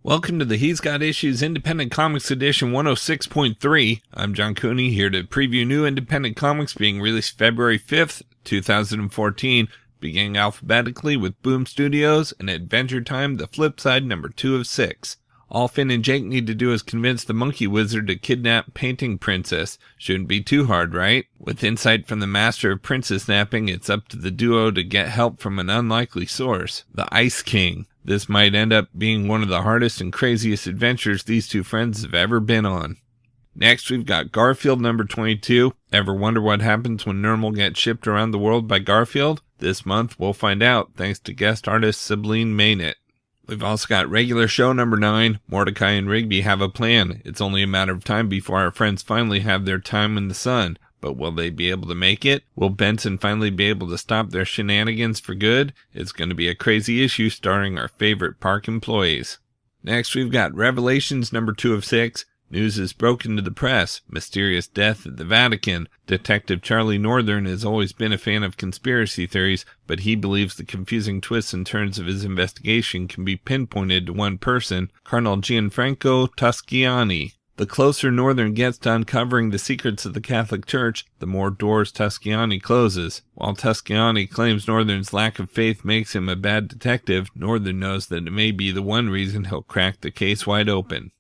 Welcome to the He's Got Issues Independent Comics Edition 106.3. I'm John Cooney, here to preview new independent comics being released February 5th, 2014, beginning alphabetically with Boom Studios and Adventure Time, The Flip Side, number 2 of 6. All Finn and Jake need to do is convince the Monkey Wizard to kidnap Painting Princess. Shouldn't be too hard, right? With insight from the master of princess snapping, it's up to the duo to get help from an unlikely source, the Ice King. This might end up being one of the hardest and craziest adventures these two friends have ever been on. Next, we've got Garfield number 22. Ever wonder what happens when Nermal gets shipped around the world by Garfield? This month, we'll find out, thanks to guest artist Sibylline Maynett. We've also got regular show number 9. Mordecai and Rigby have a plan. It's only a matter of time before our friends finally have their time in the sun. But will they be able to make it? Will Benson finally be able to stop their shenanigans for good? It's going to be a crazy issue starring our favorite park employees. Next, we've got Revelations number 2 of 6. News is broken to the press. Mysterious death at the Vatican. Detective Charlie Northern has always been a fan of conspiracy theories, but he believes the confusing twists and turns of his investigation can be pinpointed to one person, Cardinal Gianfranco Tosciani. The closer Northern gets to uncovering the secrets of the Catholic Church, the more doors Tosciani closes. While Tosciani claims Northern's lack of faith makes him a bad detective, Northern knows that it may be the one reason he'll crack the case wide open.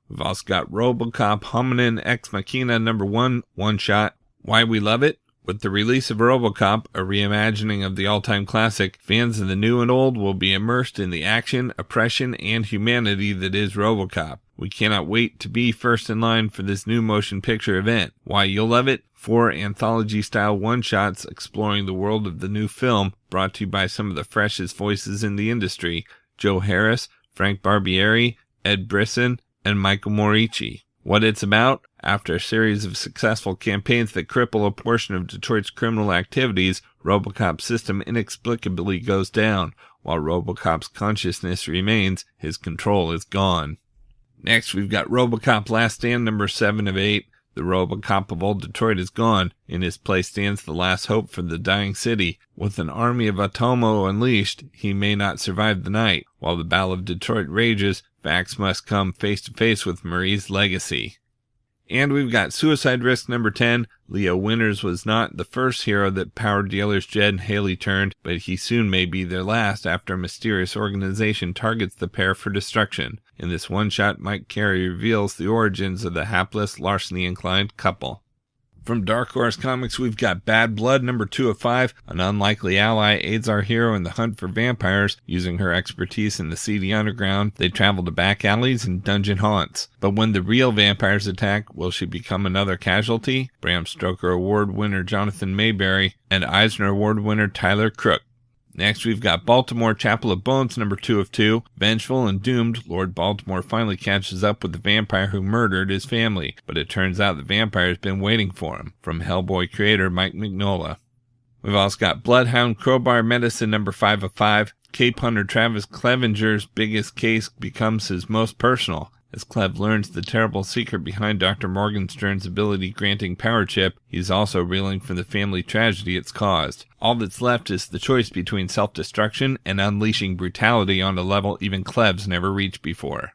We've also got Robocop Hominem Ex Machina number 1, one-shot. Why we love it? With the release of Robocop, a reimagining of the all-time classic, fans of the new and old will be immersed in the action, oppression, and humanity that is Robocop. We cannot wait to be first in line for this new motion picture event. Why you'll love it? 4 anthology-style one-shots exploring the world of the new film, brought to you by some of the freshest voices in the industry, Joe Harris, Frank Barbieri, Ed Brisson, and Michael Morici. What it's about? After a series of successful campaigns that cripple a portion of Detroit's criminal activities, Robocop's system inexplicably goes down. While Robocop's consciousness remains, his control is gone. Next, we've got Robocop Last Stand number 7 of 8. The Robocop of old Detroit is gone. In his place stands the last hope for the dying city. With an army of Atomo unleashed, he may not survive the night. While the Battle of Detroit rages, facts must come face to face with Marie's legacy. And we've got Suicide Risk number 10. Leo Winters was not the first hero that power dealers Jed and Haley turned, but he soon may be their last after a mysterious organization targets the pair for destruction. In this one-shot, Mike Carey reveals the origins of the hapless, larceny-inclined couple. From Dark Horse Comics, we've got Bad Blood number 2 of 5. An unlikely ally aids our hero in the hunt for vampires. Using her expertise in the seedy underground, they travel to back alleys and dungeon haunts. But when the real vampires attack, will she become another casualty? Bram Stoker Award winner Jonathan Mayberry and Eisner Award winner Tyler Crook. Next, we've got Baltimore Chapel of Bones number 2 of 2. Vengeful and doomed, Lord Baltimore finally catches up with the vampire who murdered his family, but it turns out the vampire has been waiting for him. From Hellboy creator Mike Mignola. We've also got Bloodhound Crowbar Medicine number 5 of 5. Cape Hunter Travis Clevenger's biggest case becomes his most personal. As Clev learns the terrible secret behind Dr. Morgenstern's ability-granting power chip, he's also reeling from the family tragedy it's caused. All that's left is the choice between self-destruction and unleashing brutality on a level even Clev's never reached before.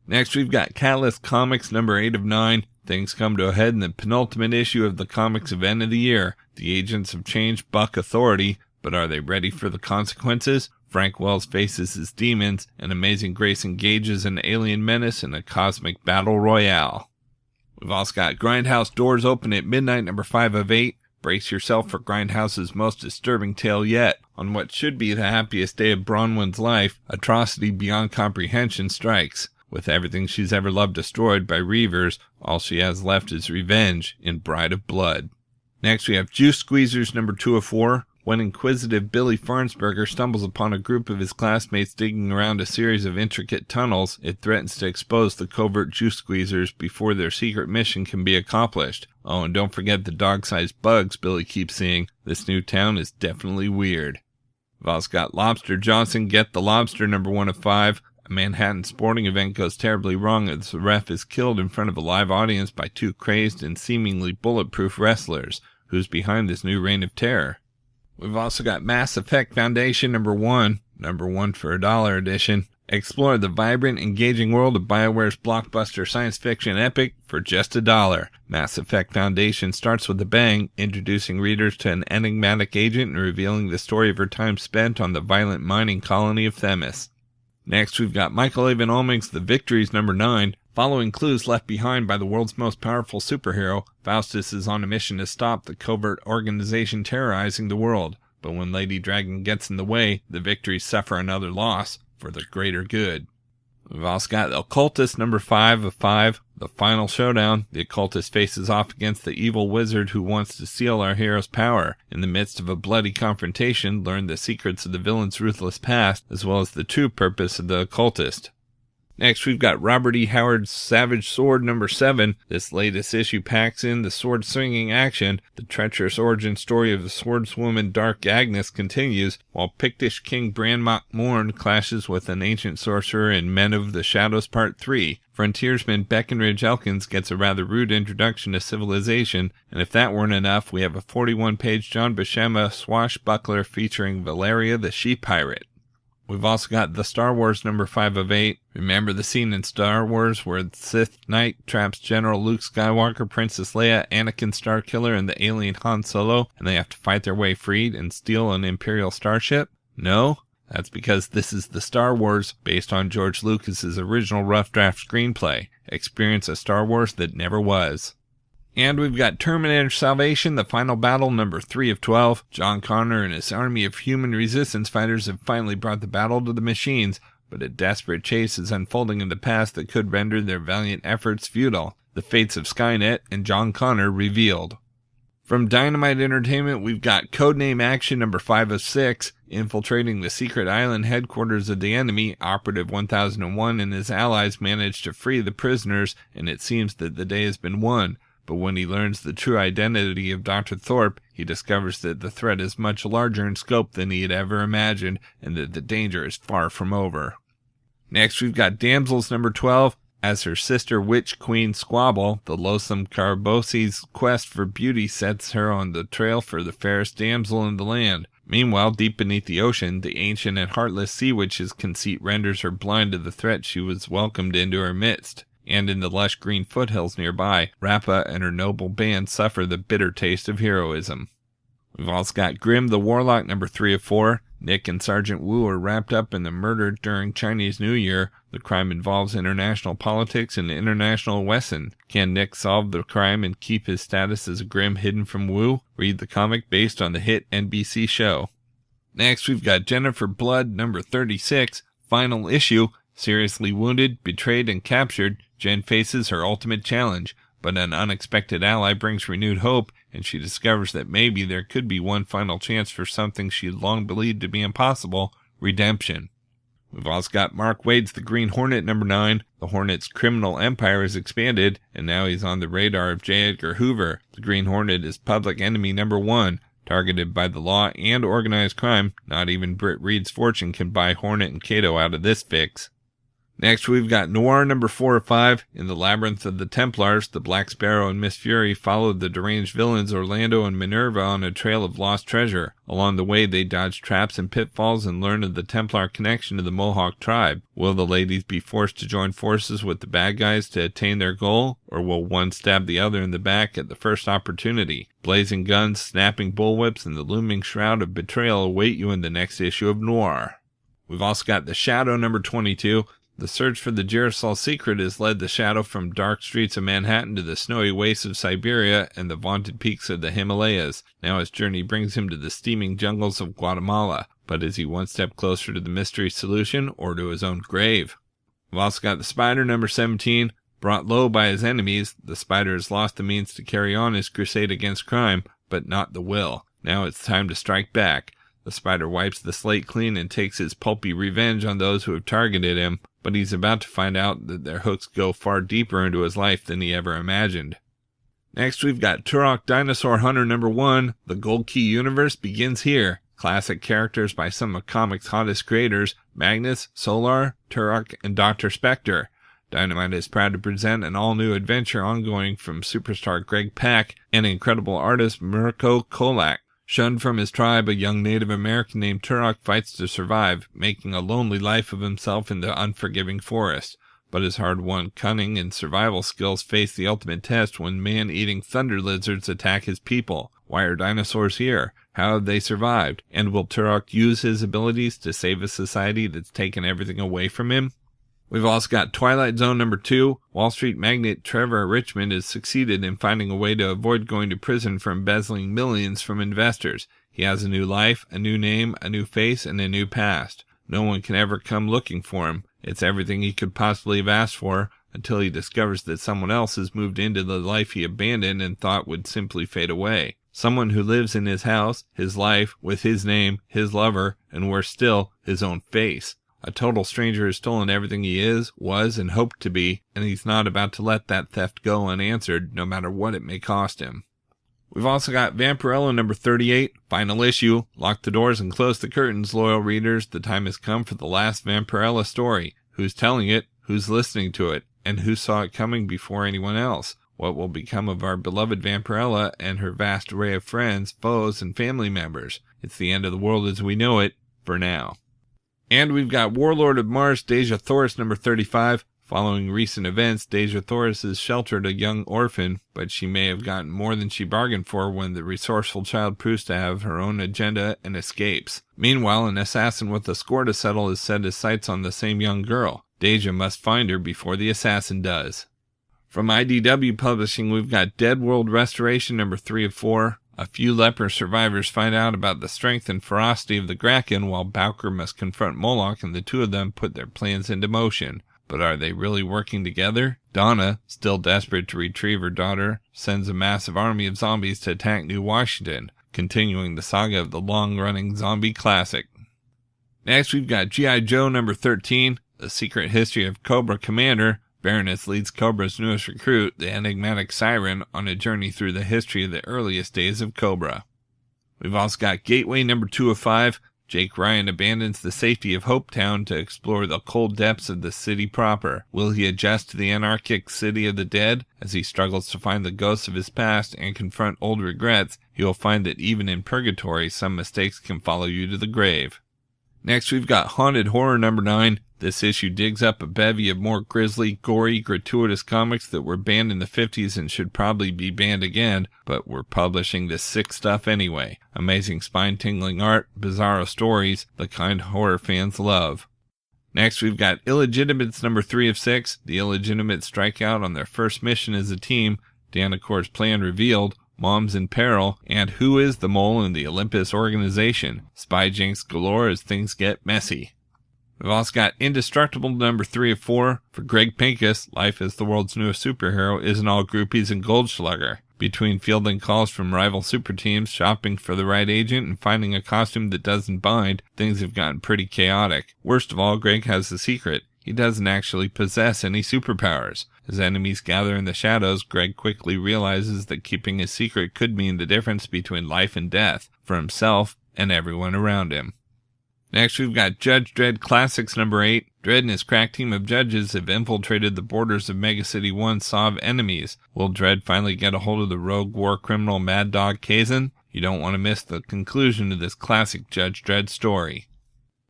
Next, we've got Catalyst Comics number 8 of 9. Things come to a head in the penultimate issue of the comics event of the year. The agents of change buck authority, but are they ready for the consequences? Frank Wells faces his demons, and Amazing Grace engages an alien menace in a cosmic battle royale. We've also got Grindhouse Doors Open at Midnight number 5 of 8. Brace yourself for Grindhouse's most disturbing tale yet. On what should be the happiest day of Bronwyn's life, atrocity beyond comprehension strikes. With everything she's ever loved destroyed by Reavers, all she has left is revenge in Bride of Blood. Next, we have Juice Squeezers number 2 of 4. When inquisitive Billy Farnsberger stumbles upon a group of his classmates digging around a series of intricate tunnels, it threatens to expose the covert Juice Squeezers before their secret mission can be accomplished. Oh, and don't forget the dog-sized bugs Billy keeps seeing. This new town is definitely weird. We've also got Lobster Johnson Get the Lobster number 1 of 5. A Manhattan sporting event goes terribly wrong as the ref is killed in front of a live audience by 2 crazed and seemingly bulletproof wrestlers. Who's behind this new reign of terror? We've also got Mass Effect Foundation number 1 for $1 edition. Explore the vibrant, engaging world of BioWare's blockbuster science fiction epic for just $1. Mass Effect Foundation starts with a bang, introducing readers to an enigmatic agent and revealing the story of her time spent on the violent mining colony of Themis. Next, we've got Michael Avon Oeming's The Victories #9. Following clues left behind by the world's most powerful superhero, Faustus is on a mission to stop the covert organization terrorizing the world. But when Lady Dragon gets in the way, the Victories suffer another loss for the greater good. We've also got Occultist #5 of 5, The Final Showdown. The Occultist faces off against the evil wizard who wants to steal our hero's power. In the midst of a bloody confrontation, learn the secrets of the villain's ruthless past, as well as the true purpose of the Occultist. Next, we've got Robert E. Howard's Savage Sword #7. This latest issue packs in the sword-swinging action. The treacherous origin story of the swordswoman Dark Agnes continues, while Pictish King Branmok Morn clashes with an ancient sorcerer in Men of the Shadows Part 3. Frontiersman Breckenridge Elkins gets a rather rude introduction to civilization, and if that weren't enough, we have a 41-page John Buscema swashbuckler featuring Valeria the She-Pirate. We've also got the Star Wars #5 of 8. Remember the scene in Star Wars where the Sith Knight traps General Luke Skywalker, Princess Leia, Anakin Starkiller, and the alien Han Solo, and they have to fight their way free and steal an Imperial starship? No? That's because this is the Star Wars based on George Lucas's original rough draft screenplay. Experience a Star Wars that never was. And we've got Terminator Salvation, the final battle, #3 of 12. John Connor and his army of human resistance fighters have finally brought the battle to the machines, but a desperate chase is unfolding in the past that could render their valiant efforts futile. The fates of Skynet and John Connor revealed. From Dynamite Entertainment, we've got Codename Action #5 of 6. Infiltrating the secret island headquarters of the enemy, Operative 1001 and his allies manage to free the prisoners, and it seems that the day has been won. But when he learns the true identity of Dr. Thorpe, he discovers that the threat is much larger in scope than he had ever imagined, and that the danger is far from over. Next, we've got Damsels #12. As her sister witch queen Squabble, the loathsome Carbosi's quest for beauty sets her on the trail for the fairest damsel in the land. Meanwhile, deep beneath the ocean, the ancient and heartless sea witch's conceit renders her blind to the threat she was welcomed into her midst. And in the lush green foothills nearby, Rappa and her noble band suffer the bitter taste of heroism. We've also got Grimm the Warlock #3 of 4. Nick and Sergeant Wu are wrapped up in the murder during Chinese New Year. The crime involves international politics and international Wesson. Can Nick solve the crime and keep his status as a Grimm hidden from Wu? Read the comic based on the hit NBC show. Next, we've got Jennifer Blood #36. Final issue. Seriously wounded, betrayed, and captured, Jen faces her ultimate challenge, but an unexpected ally brings renewed hope, and she discovers that maybe there could be one final chance for something she had long believed to be impossible: redemption. We've also got Mark Waid's The Green Hornet #9. The Hornet's criminal empire is expanded, and now he's on the radar of J. Edgar Hoover. The Green Hornet is public enemy #1. Targeted by the law and organized crime, not even Britt Reed's fortune can buy Hornet and Kato out of this fix. Next, we've got Noir #4 of 5. In the Labyrinth of the Templars, the Black Sparrow and Miss Fury followed the deranged villains Orlando and Minerva on a trail of lost treasure. Along the way, they dodged traps and pitfalls and learned of the Templar connection to the Mohawk tribe. Will the ladies be forced to join forces with the bad guys to attain their goal, or will one stab the other in the back at the first opportunity? Blazing guns, snapping bullwhips, and the looming shroud of betrayal await you in the next issue of Noir. We've also got The Shadow #22. The search for the Girasol secret has led the Shadow from dark streets of Manhattan to the snowy wastes of Siberia and the vaunted peaks of the Himalayas. Now his journey brings him to the steaming jungles of Guatemala. But is he one step closer to the mystery solution or to his own grave? We've also got the Spider #17. Brought low by his enemies, the Spider has lost the means to carry on his crusade against crime, but not the will. Now it's time to strike back. The Spider wipes the slate clean and takes his pulpy revenge on those who have targeted him, but he's about to find out that their hooks go far deeper into his life than he ever imagined. Next, we've got Turok Dinosaur Hunter #1. The Gold Key universe begins here. Classic characters by some of Comix' hottest creators: Magnus, Solar, Turok, and Dr. Spectre. Dynamite is proud to present an all-new adventure ongoing from superstar Greg Pak and incredible artist Mirko Kolak. Shunned from his tribe, a young Native American named Turok fights to survive, making a lonely life of himself in the unforgiving forest. But his hard-won cunning and survival skills face the ultimate test when man-eating thunder lizards attack his people. Why are dinosaurs here? How have they survived? And will Turok use his abilities to save a society that's taken everything away from him? We've also got Twilight Zone number 2. Wall Street magnate Trevor Richmond has succeeded in finding a way to avoid going to prison for embezzling millions from investors. He has a new life, a new name, a new face, and a new past. No one can ever come looking for him. It's everything he could possibly have asked for, until he discovers that someone else has moved into the life he abandoned and thought would simply fade away. Someone who lives in his house, his life, with his name, his lover, and worse still, his own face. A total stranger has stolen everything he is, was, and hoped to be, and he's not about to let that theft go unanswered, no matter what it may cost him. We've also got Vampirella number 38, final issue. Lock the doors and close the curtains, loyal readers. The time has come for the last Vampirella story. Who's telling it? Who's listening to it? And who saw it coming before anyone else? What will become of our beloved Vampirella and her vast array of friends, foes, and family members? It's the end of the world as we know it, for now. And we've got Warlord of Mars, Deja Thoris number 35. Following recent events, Deja Thoris has sheltered a young orphan, but she may have gotten more than she bargained for when the resourceful child proves to have her own agenda and escapes. Meanwhile, an assassin with a score to settle has set his sights on the same young girl. Deja must find her before the assassin does. From IDW Publishing, we've got Dead World Restoration number 3 of 4. A few leper survivors find out about the strength and ferocity of the Kraken, while Bowker must confront Moloch, and the two of them put their plans into motion. But are they really working together? Donna, still desperate to retrieve her daughter, sends a massive army of zombies to attack New Washington, continuing the saga of the long-running zombie classic. Next, we've got G.I. Joe number 13, The Secret History of Cobra Commander. Baroness leads Cobra's newest recruit, the enigmatic Siren, on a journey through the history of the earliest days of Cobra. We've also got Gateway number 2 of 5. Jake Ryan abandons the safety of Hopetown to explore the cold depths of the city proper. Will he adjust to the anarchic city of the dead? As he struggles to find the ghosts of his past and confront old regrets, he will find that even in purgatory, some mistakes can follow you to the grave. Next, we've got Haunted Horror number 9. This issue digs up a bevy of more grisly, gory, gratuitous comics that were banned in the 50s and should probably be banned again, but we're publishing this sick stuff anyway. Amazing spine-tingling art, bizarro stories, the kind horror fans love. Next, we've got Illegitimates number 3 of 6. The Illegitimates strike out on their first mission as a team. Danacor's plan revealed. Mom's in peril, and who is the mole in the Olympus organization? Spy jinx galore as things get messy. We've also got Indestructible number 3 of 4. For Greg Pincus, life as the world's newest superhero isn't all groupies and Goldschlager. Between fielding calls from rival super teams, shopping for the right agent, and finding a costume that doesn't bind, things have gotten pretty chaotic. Worst of all, Greg has a secret. He doesn't actually possess any superpowers. As enemies gather in the shadows, Greg quickly realizes that keeping his secret could mean the difference between life and death for himself and everyone around him. Next, we've got Judge Dredd Classics number 8. Dredd and his crack team of judges have infiltrated the borders of Mega City 1's Sov enemies. Will Dredd finally get a hold of the rogue war criminal Mad Dog Kazan? You don't want to miss the conclusion to this classic Judge Dredd story.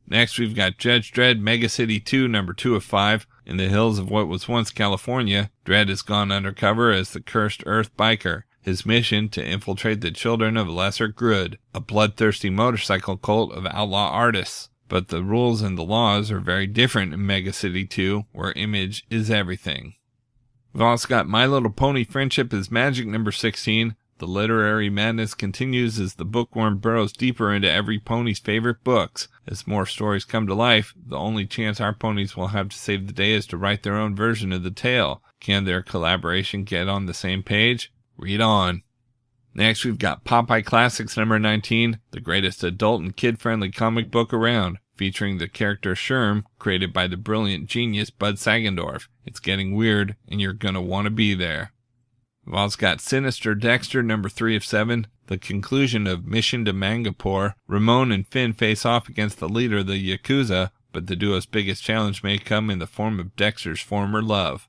Next, we've got Judge Dredd Mega City 2 number 2 of 5. In the hills of what was once California, Dredd has gone undercover as the Cursed Earth Biker. His mission to infiltrate the children of Lesser Grud, a bloodthirsty motorcycle cult of outlaw artists. But the rules and the laws are very different in Mega City 2, where image is everything. We've also got My Little Pony Friendship is Magic number 16. The literary madness continues as the bookworm burrows deeper into every pony's favorite books. As more stories come to life, the only chance our ponies will have to save the day is to write their own version of the tale. Can their collaboration get on the same page? Read on. Next, we've got Popeye Classics number 19, the greatest adult and kid-friendly comic book around, featuring the character Sherm, created by the brilliant genius Bud Sagendorf. It's getting weird, and you're gonna want to be there. We've also got Sinister Dexter number 3 of 7, the conclusion of Mission to Mangapore. Ramon and Finn face off against the leader of the Yakuza, but the duo's biggest challenge may come in the form of Dexter's former love.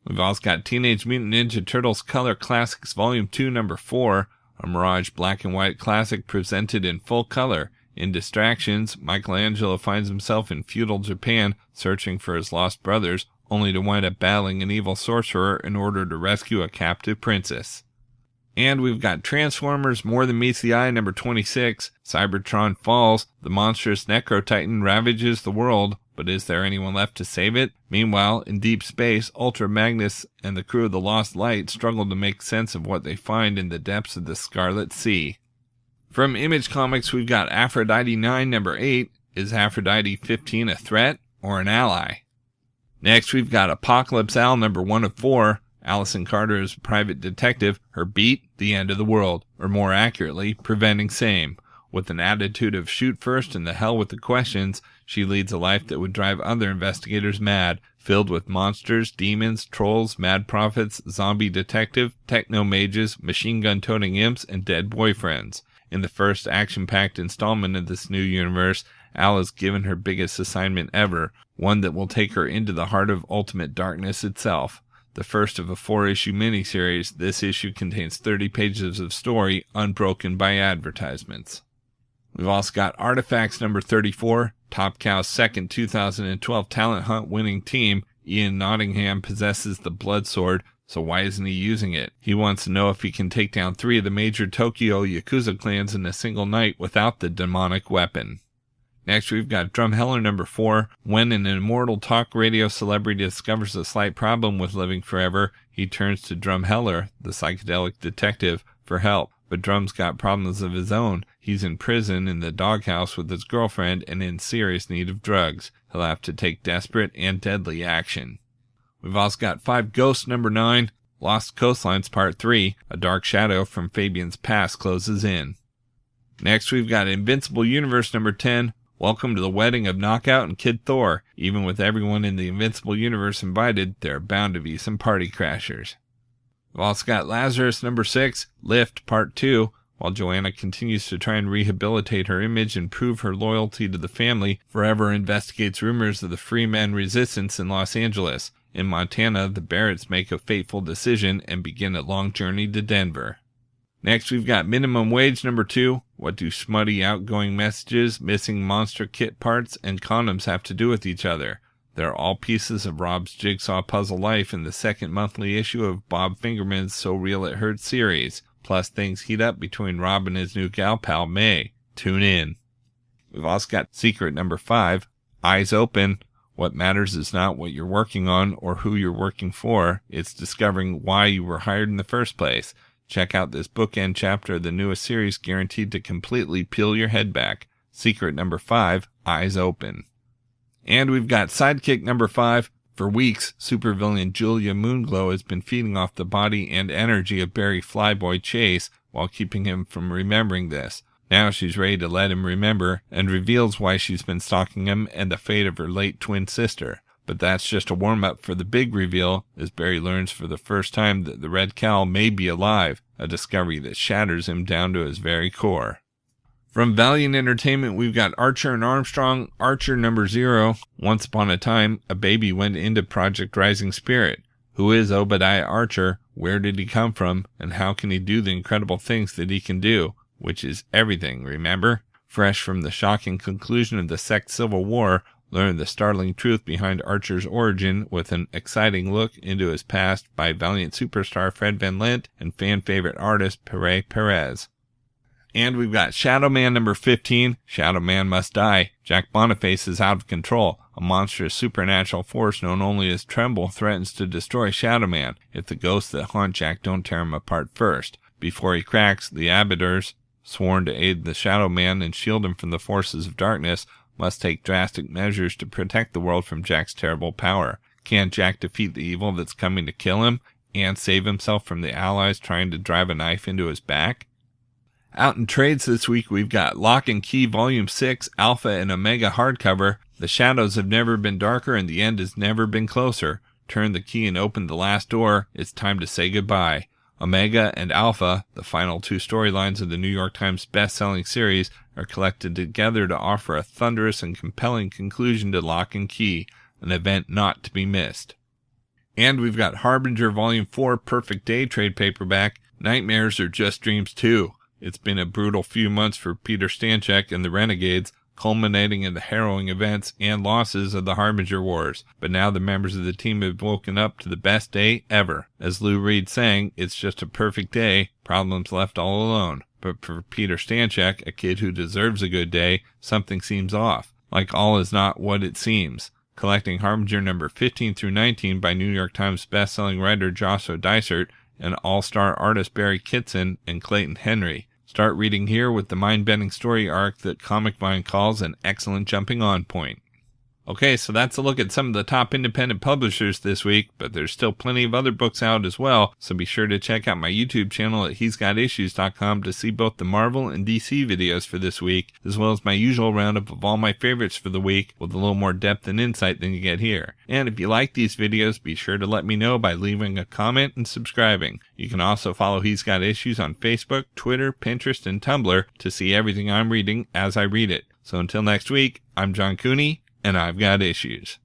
We've also got Teenage Mutant Ninja Turtles Color Classics Volume 2 number 4, a Mirage black and white classic presented in full color. In Distractions, Michelangelo finds himself in feudal Japan searching for his lost brothers, only to wind up battling an evil sorcerer in order to rescue a captive princess. And we've got Transformers More Than Meets the Eye number 26, Cybertron falls, the monstrous Necro-Titan ravages the world, but is there anyone left to save it? Meanwhile, in deep space, Ultra Magnus and the crew of the Lost Light struggle to make sense of what they find in the depths of the Scarlet Sea. From Image Comics, we've got Aphrodite 9 number 8, is Aphrodite 15 a threat or an ally? Next, we've got Apocalypse Al number 1 of 4, Allison Carter is a private detective, her beat, the end of the world, or more accurately, preventing same. With an attitude of shoot first and the hell with the questions, she leads a life that would drive other investigators mad, filled with monsters, demons, trolls, mad prophets, zombie detective, techno-mages, machine-gun-toting imps, and dead boyfriends. In the first action-packed installment of this new universe, Al is given her biggest assignment ever, one that will take her into the heart of ultimate darkness itself. The first of a 4-issue miniseries, this issue contains 30 pages of story unbroken by advertisements. We've also got Artifacts number 34, Top Cow's second 2012 talent hunt winning team. Ian Nottingham possesses the blood sword, so why isn't he using it? He wants to know if he can take down 3 of the major Tokyo Yakuza clans in a single night without the demonic weapon. Next, we've got Drumheller number 4. When an immortal talk radio celebrity discovers a slight problem with living forever, he turns to Drumheller, the psychedelic detective, for help. But Drum's got problems of his own. He's in prison in the doghouse with his girlfriend and in serious need of drugs. He'll have to take desperate and deadly action. We've also got 5 Ghosts number 9. Lost Coastlines Part 3. A dark shadow from Fabian's past closes in. Next, we've got Invincible Universe number 10. Welcome to the wedding of Knockout and Kid Thor. Even with everyone in the Invincible Universe invited, there are bound to be some party crashers. We've also got Lazarus number 6, Lift Part 2. While Joanna continues to try and rehabilitate her image and prove her loyalty to the family, Forever investigates rumors of the Free Men Resistance in Los Angeles. In Montana, the Barretts make a fateful decision and begin a long journey to Denver. Next, we've got Minimum Wage number 2. What do smutty outgoing messages, missing monster kit parts, and condoms have to do with each other? They're all pieces of Rob's jigsaw puzzle life in the second monthly issue of Bob Fingerman's So Real It Hurts series. Plus, things heat up between Rob and his new gal pal, May. Tune in. We've also got Secret number 5, Eyes Open. What matters is not what you're working on or who you're working for. It's discovering why you were hired in the first place. Check out this bookend chapter of the newest series guaranteed to completely peel your head back. Secret number 5, Eyes Open. And we've got Sidekick number 5. For weeks, supervillain Julia Moonglow has been feeding off the body and energy of Barry Flyboy Chase while keeping him from remembering this. Now she's ready to let him remember and reveals why she's been stalking him and the fate of her late twin sister. But that's just a warm-up for the big reveal as Barry learns for the first time that the Red Cowl may be alive, a discovery that shatters him down to his very core. From Valiant Entertainment, we've got Archer and Armstrong, Archer number 0. Once upon a time, a baby went into Project Rising Spirit. Who is Obadiah Archer? Where did he come from? And how can he do the incredible things that he can do? Which is everything, remember? Fresh from the shocking conclusion of the Sect Civil War, learn the startling truth behind Archer's origin with an exciting look into his past by Valiant superstar Fred Van Lent and fan-favorite artist Pere Perez. And we've got Shadow Man number 15, Shadow Man Must Die. Jack Boniface is out of control. A monstrous supernatural force known only as Tremble threatens to destroy Shadow Man if the ghosts that haunt Jack don't tear him apart first. Before he cracks, the Abadars, sworn to aid the Shadow Man and shield him from the forces of darkness, must take drastic measures to protect the world from Jack's terrible power. Can Jack defeat the evil that's coming to kill him and save himself from the allies trying to drive a knife into his back? Out in trades this week, we've got Lock and Key Volume 6, Alpha and Omega hardcover. The shadows have never been darker and the end has never been closer. Turn the key and open the last door. It's time to say goodbye. Omega and Alpha, the final 2 storylines of the New York Times best-selling series, are collected together to offer a thunderous and compelling conclusion to Lock and Key, an event not to be missed. And we've got Harbinger Volume 4 Perfect Day trade paperback. Nightmares are just dreams too. It's been a brutal few months for Peter Stanchek and the Renegades, culminating in the harrowing events and losses of the Harbinger Wars. But now the members of the team have woken up to the best day ever. As Lou Reed sang, it's just a perfect day, problems left all alone. But for Peter Stanchek, a kid who deserves a good day, something seems off. Like all is not what it seems. Collecting Harbinger number 15 through 19 by New York Times bestselling writer Joshua Dysart and all-star artist Barry Kitson and Clayton Henry. Start reading here with the mind-bending story arc that Comic Vine calls an excellent jumping-on point. Okay, so that's a look at some of the top independent publishers this week, but there's still plenty of other books out as well, so be sure to check out my YouTube channel at he'sgotissues.com to see both the Marvel and DC videos for this week, as well as my usual roundup of all my favorites for the week with a little more depth and insight than you get here. And if you like these videos, be sure to let me know by leaving a comment and subscribing. You can also follow He's Got Issues on Facebook, Twitter, Pinterest, and Tumblr to see everything I'm reading as I read it. So until next week, I'm John Cooney, and I've got issues.